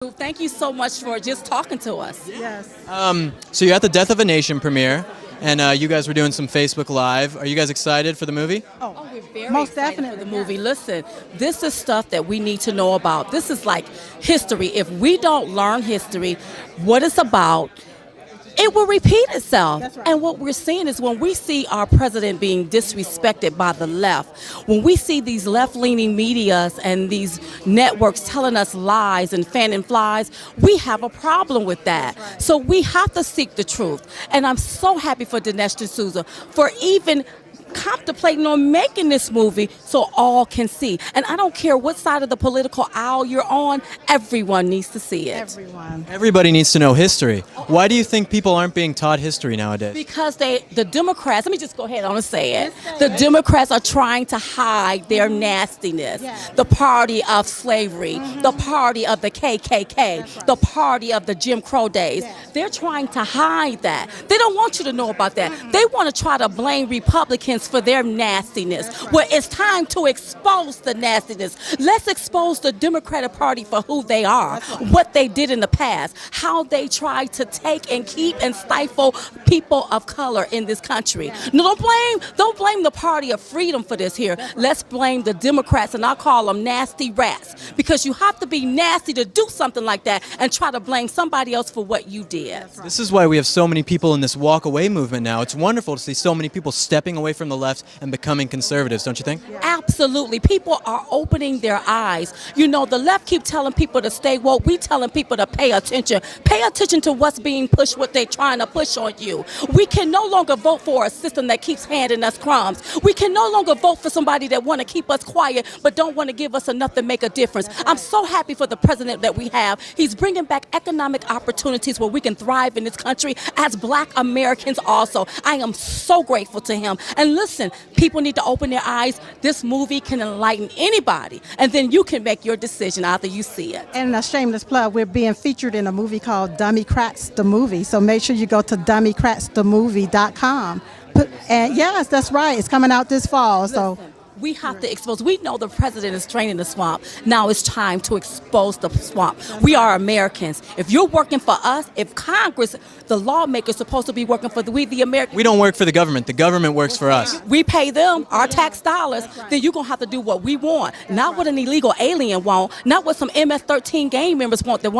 Thank you so much for just talking to us. Yes. So you're at the Death of a Nation premiere, and you guys were doing some Facebook Live. Are you guys excited for the movie? Oh, we're very most excited definitely for the movie. Listen, this is stuff that we need to know about. This is like history. If we don't learn history, what it's about, it will repeat itself. That's right. And what we're seeing is when we see our president being disrespected by the left, when we see these left-leaning medias and these networks telling us lies and fanning flies, we have a problem with that. Right. So we have to seek the truth. And I'm so happy for Dinesh D'Souza for even contemplating on making this movie so all can see. And I don't care what side of the political aisle you're on, everyone needs to see it. Everyone. Everybody needs to know history. Why do you think people aren't being taught history nowadays? Because the Democrats, let me just go ahead on and say it. The Democrats are trying to hide their nastiness. Yes. The party of slavery, the party of the KKK, the party of the Jim Crow days. Yes. They're trying to hide that. They don't want you to know about that. They want to try to blame Republicans for their nastiness. Well, it's time to expose the nastiness. Let's expose the Democratic Party for who they are, what they did in the past, how they tried to take and keep and stifle people of color in this country. No, don't blame the Party of Freedom for this here. Let's blame the Democrats, and I call them nasty rats, because you have to be nasty to do something like that and try to blame somebody else for what you did. This is why we have so many people in this walk away movement now. It's wonderful to see so many people stepping away from the left and becoming conservatives, don't you think? Absolutely. People are opening their eyes. You know, the left keep telling people to stay woke. We telling people to pay attention. Pay attention to what's being pushed, what they're trying to push on you. We can no longer vote for a system that keeps handing us crumbs. We can no longer vote for somebody that want to keep us quiet but don't want to give us enough to make a difference. I'm so happy for the president that we have. He's bringing back economic opportunities where we can thrive in this country as Black Americans also. I am so grateful to him. And listen, people need to open their eyes. This movie can enlighten anybody, and then you can make your decision after you see it. And a shameless plug, we're being featured in a movie called Dummycrats the Movie. So make sure you go to dummycratsthemovie.com. And yes, that's right. It's coming out this fall. So. Listen, we have to expose. We know the president is draining the swamp. Now it's time to expose the swamp. We are Americans. If you're working for us, if Congress, the lawmakers, supposed to be working for we the Americans. We don't work for the government. The government works for us. We pay them our tax dollars. Then you're going to have to do what we want. Not what an illegal alien want. Not what some MS-13 gang members want. That want